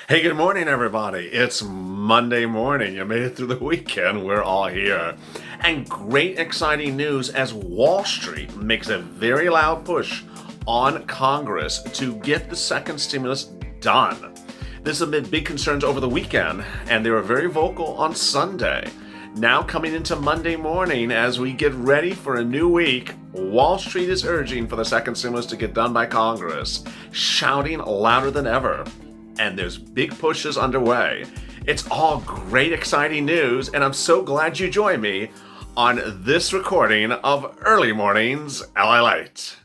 Hey, good morning, everybody. It's Monday morning. You made it through the weekend. We're all here. And great, exciting news as Wall Street makes a very loud push on Congress to get the second stimulus done. This amid big concerns over the weekend, and they were very vocal on Sunday. Now, coming into Monday morning, as we get ready for a new week, Wall Street is urging for the second stimulus to get done by Congress, shouting louder than ever. And there's big pushes underway. It's all great, exciting news, and I'm so glad you joined me on this recording of Early Mornings LALATE.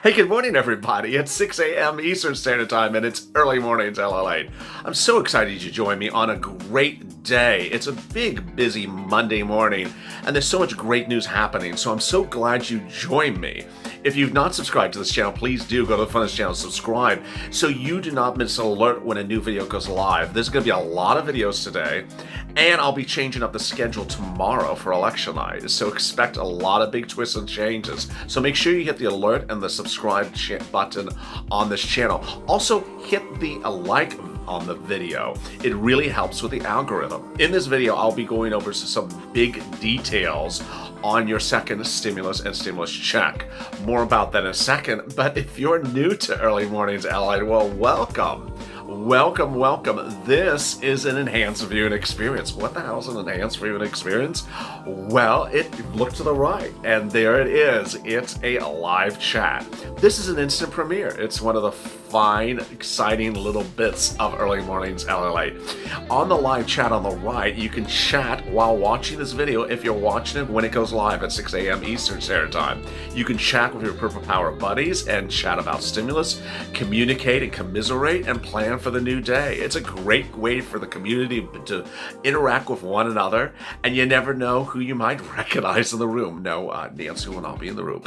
Hey, good morning, everybody. It's 6 a.m. Eastern Standard Time, and it's Early Mornings LALATE. I'm so excited you joined me on a great day. It's a big, busy Monday morning, and there's so much great news happening, so I'm so glad you joined me. If you've not subscribed to this channel, please do go to the front of this channel and subscribe so you do not miss an alert when a new video goes live. There's going to be a lot of videos today, and I'll be changing up the schedule tomorrow for election night, so expect a lot of big twists and changes. So make sure you hit the alert and the subscribe button on this channel. Also, hit the like on the video. It really helps with the algorithm. In this video, I'll be going over some big details on your second stimulus and stimulus check. More about that in a second, but if you're new to Early Mornings LA, well, welcome. Welcome. This is an enhanced viewing experience. What the hell is an enhanced viewing experience? Well, look to the right, and there it is. It's a live chat. This is an instant premiere. It's one of the fine, exciting little bits of Early Mornings LALATE. On the live chat on the right, you can chat while watching this video if you're watching it when it goes live at 6 a.m. Eastern Standard Time. You can chat with your Purple Power buddies and chat about stimulus, communicate and commiserate, and plan for the new day. It's a great way for the community to interact with one another, and you never know who you might recognize in the room. No, Nancy will not be in the room.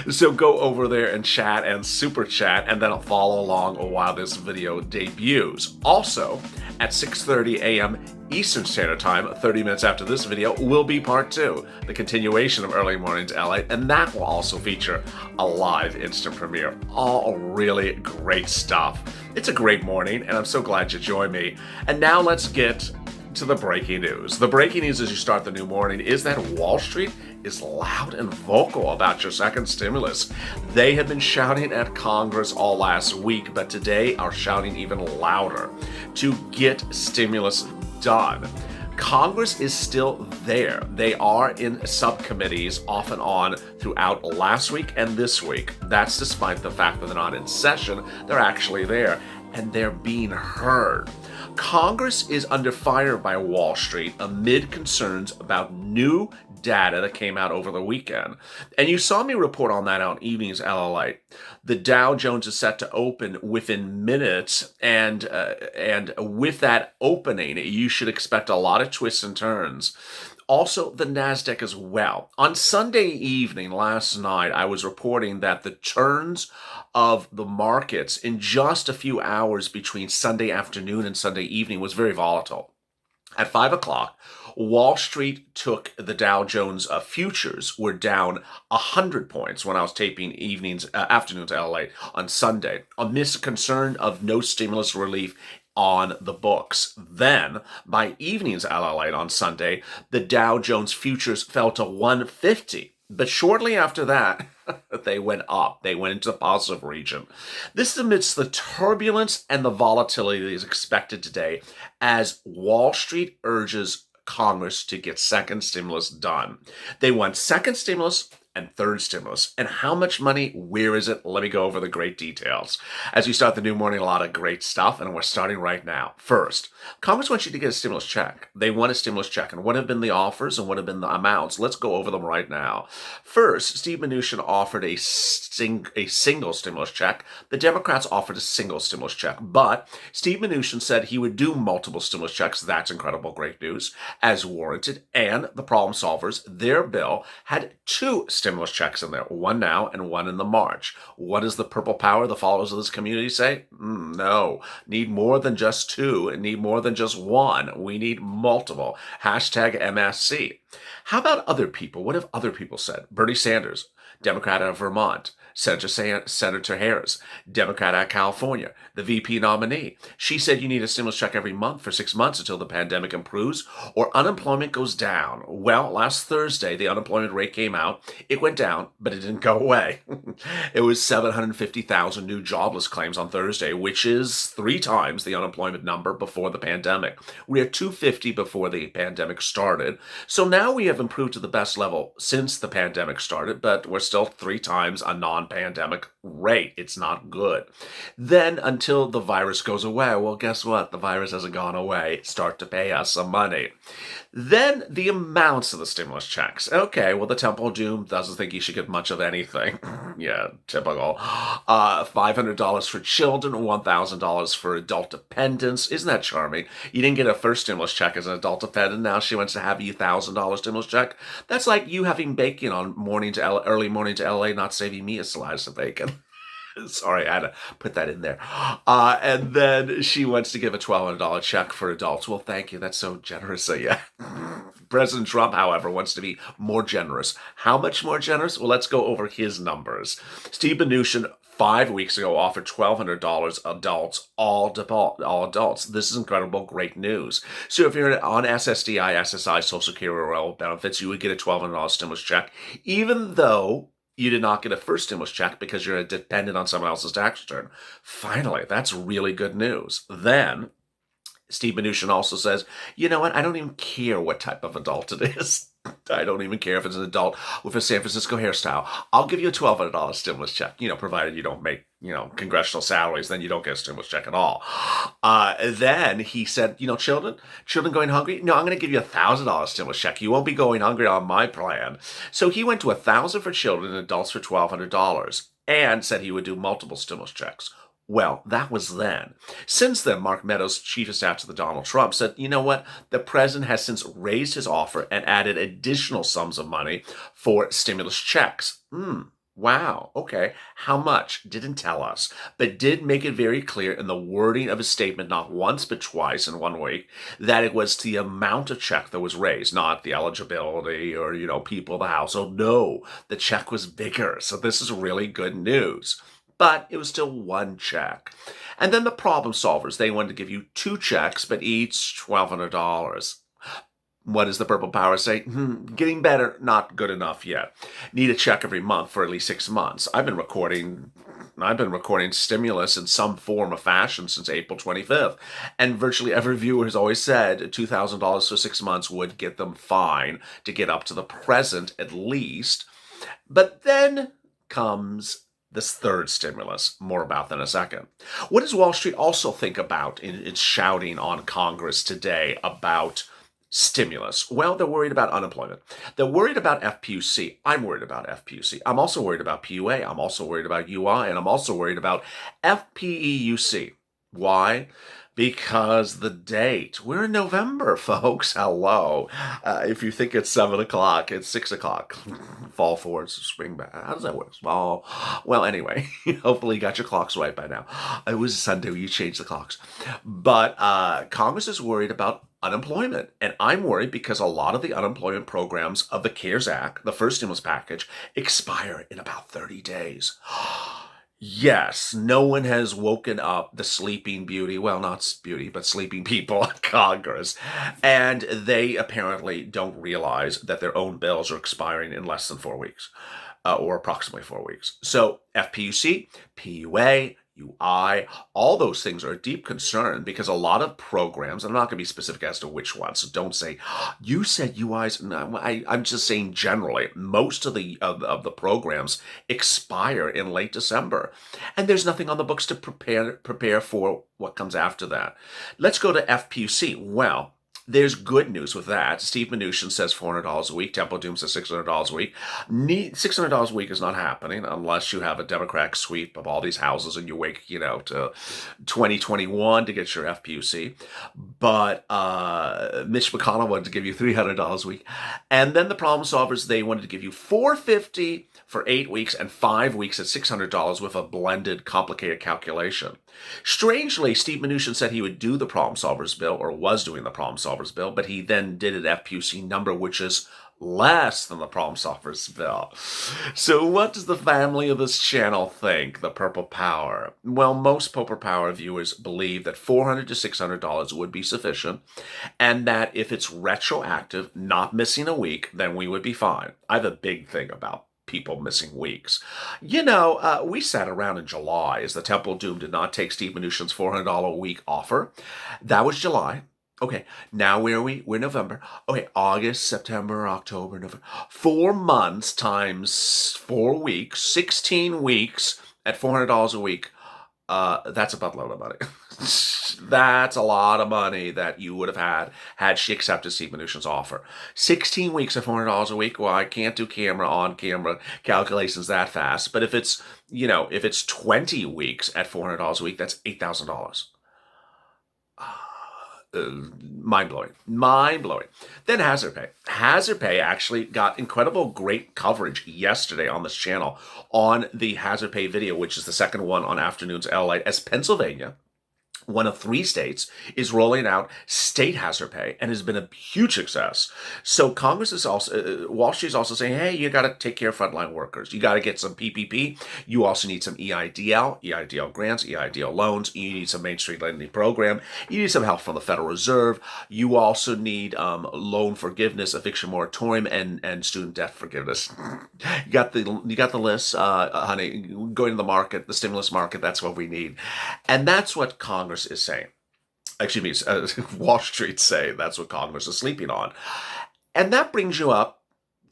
So go over there and chat and super chat, and then I'll follow along while this video debuts. Also, at 6:30 a.m. Eastern Standard Time, 30 minutes after this video, will be part 2, the continuation of Early Mornings LA, and that will also feature a live instant premiere. All really great stuff. It's a great morning, and I'm so glad you joined me. And now let's get to the breaking news. The breaking news as you start the new morning is that Wall Street is loud and vocal about your second stimulus. They have been shouting at Congress all last week, but today are shouting even louder to get stimulus done. Congress is still there. They are in subcommittees off and on throughout last week and this week. That's despite the fact that they're not in session. They're actually there, and they're being heard. Congress is under fire by Wall Street amid concerns about new data that came out over the weekend. And you saw me report on that on Evenings LALATE. The Dow Jones is set to open within minutes, and with that opening, you should expect a lot of twists and turns. Also, the NASDAQ as well. On Sunday evening, last night, I was reporting that the turns of the markets in just a few hours between Sunday afternoon and Sunday evening was very volatile. At 5 o'clock, Wall Street took the Dow Jones futures were down 100 points when I was taping afternoons LA on Sunday, amidst concern of no stimulus relief on the books. Then, by evenings LALATE on Sunday, the Dow Jones futures fell to 150. But shortly after that, they went up. They went into the positive region. This is amidst the turbulence and the volatility that is expected today as Wall Street urges Congress to get second stimulus done. They want second stimulus and third stimulus. And how much money? Where is it? Let me go over the great details. As we start the new morning, a lot of great stuff, and we're starting right now. First, Congress wants you to get a stimulus check. They want a stimulus check. And what have been the offers and what have been the amounts? Let's go over them right now. First, Steve Mnuchin offered a single stimulus check. The Democrats offered a single stimulus check. But Steve Mnuchin said he would do multiple stimulus checks. That's incredible, great news, as warranted. And the problem solvers, their bill had two stimulus checks in there, one now and one in the March. What does the purple power, the followers of this community, say? No, need more than just two and need more than just one. We need multiple. Hashtag MSC. How about other people? What have other people said? Bernie Sanders, Democrat out of Vermont. Senator Harris, Democrat out of California, the VP nominee. She said you need a stimulus check every month for 6 months until the pandemic improves or unemployment goes down. Well, last Thursday, the unemployment rate came out. It went down, but it didn't go away. It was 750,000 new jobless claims on Thursday, which is 3 times the unemployment number before the pandemic. We had 250 before the pandemic started. So now we have improved to the best level since the pandemic started, but we're still 3 times a non-pandemic rate. It's not good. Then until the virus goes away, well, guess what? The virus hasn't gone away. Start to pay us some money. Then the amounts of the stimulus checks. Okay, well, the Temple of Doom doesn't think you should get much of anything. Yeah, typical. $500 for children, $1,000 for adult dependents. Isn't that charming? You didn't get a first stimulus check as an adult dependent. Now she wants to have you $1,000 stimulus check. That's like you having bacon on early morning to LA, not saving me a slice of bacon. Sorry, I had to put that in there. And then she wants to give a $1,200 check for adults. Well, thank you. That's so generous of you. President Trump, however, wants to be more generous. How much more generous? Well, let's go over his numbers. Steve Mnuchin 5 weeks ago offered $1,200 adults, all adults. This is incredible, great news. So if you're on SSDI, SSI, Social Security, or all benefits, you would get a $1,200 stimulus check, even though you did not get a first stimulus check because you're dependent on someone else's tax return. Finally, that's really good news. Then Steve Mnuchin also says, you know what? I don't even care what type of adult it is. I don't even care if it's an adult with a San Francisco hairstyle. I'll give you a $1,200 stimulus check, provided you don't make, congressional salaries, then you don't get a stimulus check at all. Then he said, children going hungry? No, I'm going to give you a $1,000 stimulus check. You won't be going hungry on my plan. So he went to $1,000 for children and adults for $1,200 and said he would do multiple stimulus checks. Well, that was then. Since then, Mark Meadows, chief of staff to the Donald Trump, said, you know what? The president has since raised his offer and added additional sums of money for stimulus checks. Wow. Okay. How much? Didn't tell us, but did make it very clear in the wording of his statement, not once, but twice in 1 week, that it was the amount of check that was raised, not the eligibility or, people of the household. No, the check was bigger. So this is really good news. But it was still one check. And then the problem solvers, they wanted to give you 2 checks, but each $1,200. What does the purple power say? Getting better, not good enough yet. Need a check every month for at least 6 months. I've been recording stimulus in some form or fashion since April 25th. And virtually every viewer has always said $2,000 for 6 months would get them fine to get up to the present at least. But then comes this third stimulus. More about that in a second. What does Wall Street also think about in its shouting on Congress today about stimulus? Well, they're worried about unemployment. They're worried about FPUC. I'm worried about FPUC. I'm also worried about PUA. I'm also worried about UI. And I'm also worried about FPEUC. Why? Because the date, we're in November, folks. Hello. If you think it's 7 o'clock, it's 6 o'clock. Fall forward, spring back. How does that work? Well, anyway, hopefully you got your clocks right by now. It was Sunday, you changed the clocks. But Congress is worried about unemployment. And I'm worried because a lot of the unemployment programs of the CARES Act, the first stimulus package, expire in about 30 days. Yes, no one has woken up the sleeping beauty, well, not beauty, but sleeping people at Congress. And they apparently don't realize that their own bills are expiring in less than 4 weeks, or approximately 4 weeks. So FPUC, PUA, UI, all those things are a deep concern because a lot of programs, I'm not going to be specific as to which ones, so don't say, you said UIs. No, I'm just saying generally, most of the programs expire in late December, and there's nothing on the books to prepare for what comes after that. Let's go to FPUC. Well, there's good news with that. Steve Mnuchin says $400 a week. Temple Doom says $600 a week. $600 a week is not happening unless you have a Democratic sweep of all these houses and you wake, to 2021 to get your FPUC. But Mitch McConnell wanted to give you $300 a week. And then the problem solvers, they wanted to give you $450 for 8 weeks and 5 weeks at $600 with a blended, complicated calculation. Strangely, Steve Mnuchin said he would do the problem solvers bill, or was doing the problem solvers bill, but he then did an FPUC number which is less than the problem solvers bill. So what does the family of this channel think, the Purple Power? Well, most Purple Power viewers believe that $400 to $600 would be sufficient, and that if it's retroactive, not missing a week, then we would be fine. I have a big thing about people missing weeks. We sat around in July as the Temple Doom did not take Steve Mnuchin's $400 a week offer. That was July. Okay, now where are we? We're November. Okay, August, September, October, November. 4 months times 4 weeks, 16 weeks at $400 a week. That's a buttload of money. That's a lot of money that you would have had she accepted Steve Mnuchin's offer. 16 weeks at $400 a week. Well, I can't do on-camera calculations that fast. But if it's 20 weeks at $400 a week, that's $8,000. Mind-blowing. Then Hazard Pay. Hazard Pay actually got incredible great coverage yesterday on this channel on the Hazard Pay video, which is the second one on Afternoons LALATE, as Pennsylvania, one of 3 states, is rolling out state hazard pay and has been a huge success. So Congress is also, Wall Street is also saying, hey, you got to take care of frontline workers. You got to get some PPP. You also need some EIDL grants, EIDL loans. You need some Main Street lending program. You need some help from the Federal Reserve. You also need loan forgiveness, eviction moratorium, and student debt forgiveness. You got the list, honey. Going to the market, the stimulus market. That's what we need, and that's what Congress is saying. Excuse me, Wall Street saying that's what Congress is sleeping on. And that brings you up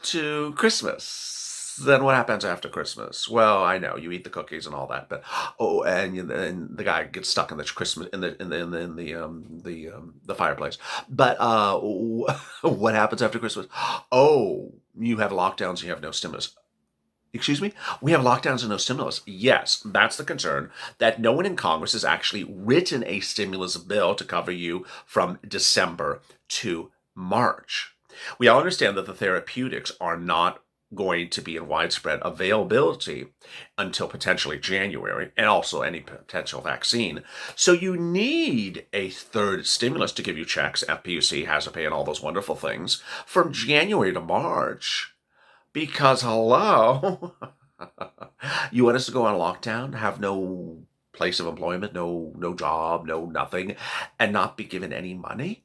to Christmas. Then what happens after Christmas? Well, I know you eat the cookies and all that, but and the guy gets stuck in the Christmas in the fireplace. But what happens after Christmas? Oh, you have lockdowns. You have no stimulus. Excuse me? We have lockdowns and no stimulus. Yes, that's the concern, that no one in Congress has actually written a stimulus bill to cover you from December to March. We all understand that the therapeutics are not going to be in widespread availability until potentially January, and also any potential vaccine. So you need a third stimulus to give you checks, FPUC, hazard pay, and all those wonderful things from January to March. Because, hello, you want us to go on lockdown, have no place of employment, no job, no nothing, and not be given any money?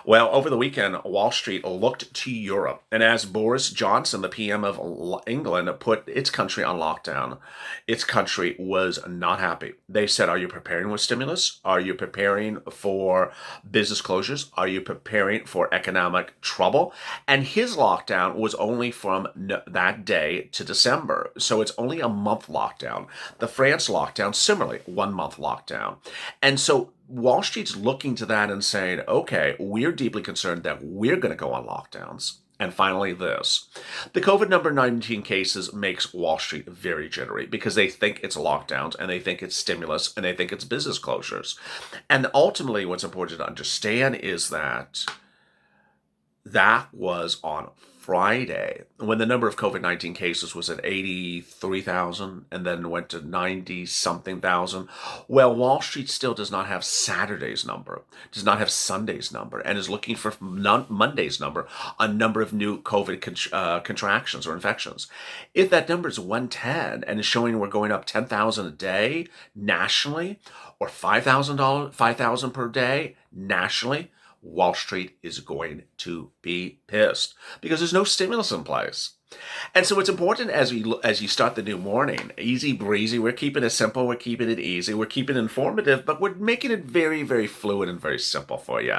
Well, over the weekend, Wall Street looked to Europe, and as Boris Johnson, the PM of England, put its country on lockdown, its country was not happy. They said, are you preparing with stimulus? Are you preparing for business closures? Are you preparing for economic trouble? And his lockdown was only from that day to December, so it's only a month lockdown. The France lockdown, similarly, 1 month lockdown. And so Wall Street's looking to that and saying, okay, we're deeply concerned that we're going to go on lockdowns. And finally, this. The COVID-19 cases makes Wall Street very jittery because they think it's lockdowns and they think it's stimulus and they think it's business closures. And ultimately, what's important to understand is that was on Friday, when the number of COVID-19 cases was at 83,000 and then went to 90-something thousand. Well, Wall Street still does not have Saturday's number, does not have Sunday's number, and is looking for Monday's number, a number of new COVID contractions or infections. If that number is 110 and is showing we're going up 10,000 a day nationally, or $5,000 per day nationally, Wall Street is going to be pissed because there's no stimulus in place. And so it's important as you start the new morning, easy breezy. We're keeping it simple. We're keeping it easy. We're keeping it informative, but we're making it very, very fluid and very simple for you.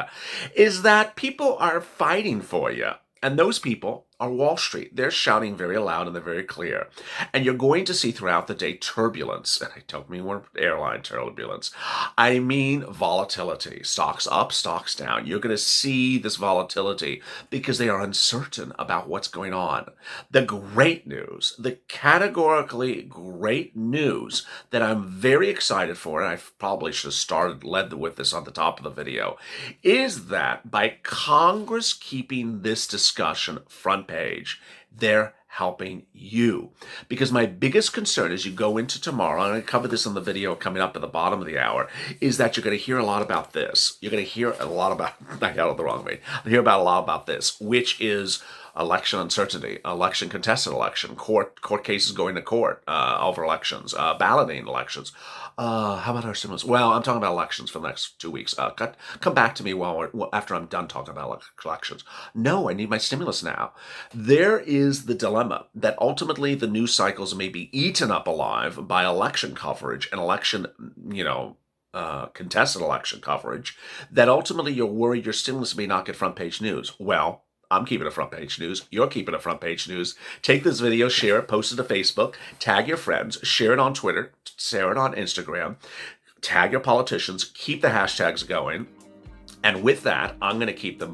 Is that people are fighting for you. And those people are Wall Street. They're shouting very loud and they're very clear. And you're going to see throughout the day turbulence. And I don't mean airline turbulence. I mean volatility. Stocks up, stocks down. You're going to see this volatility because they are uncertain about what's going on. The great news, the categorically great news that I'm very excited for, and I probably should have led with this on the top of the video, is that by Congress keeping this discussion front page, they're helping you. Because my biggest concern as you go into tomorrow, and I'm going to cover this in the video coming up at the bottom of the hour, is that you're going to hear a lot about this. You're going to hear a lot about, I got it the wrong way, hear about a lot about this, which is election uncertainty, contested election, court cases going to court over elections, balloting elections. How about our stimulus? Well, I'm talking about elections for the next 2 weeks. Come back to me after I'm done talking about elections. No, I need my stimulus now. There is the dilemma that ultimately the news cycles may be eaten up alive by election coverage and contested election coverage, that ultimately you're worried your stimulus may not get front page news. Well, I'm keeping it front page news. You're keeping it front page news. Take this video, share it, post it to Facebook, tag your friends, share it on Twitter, share it on Instagram, tag your politicians, keep the hashtags going. And with that, I'm going to keep the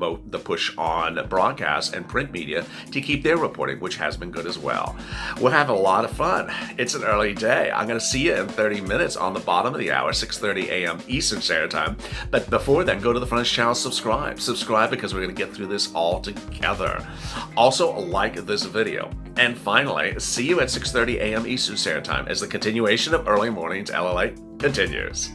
push on broadcast and print media to keep their reporting, which has been good as well. We'll have a lot of fun. It's an early day. I'm going to see you in 30 minutes on the bottom of the hour, 6:30 a.m. Eastern Standard Time. But before then, go to the front channel, subscribe. Subscribe because we're going to get through this all together. Also, like this video. And finally, see you at 6:30 a.m. Eastern Standard Time as the continuation of Early Mornings LALATE continues.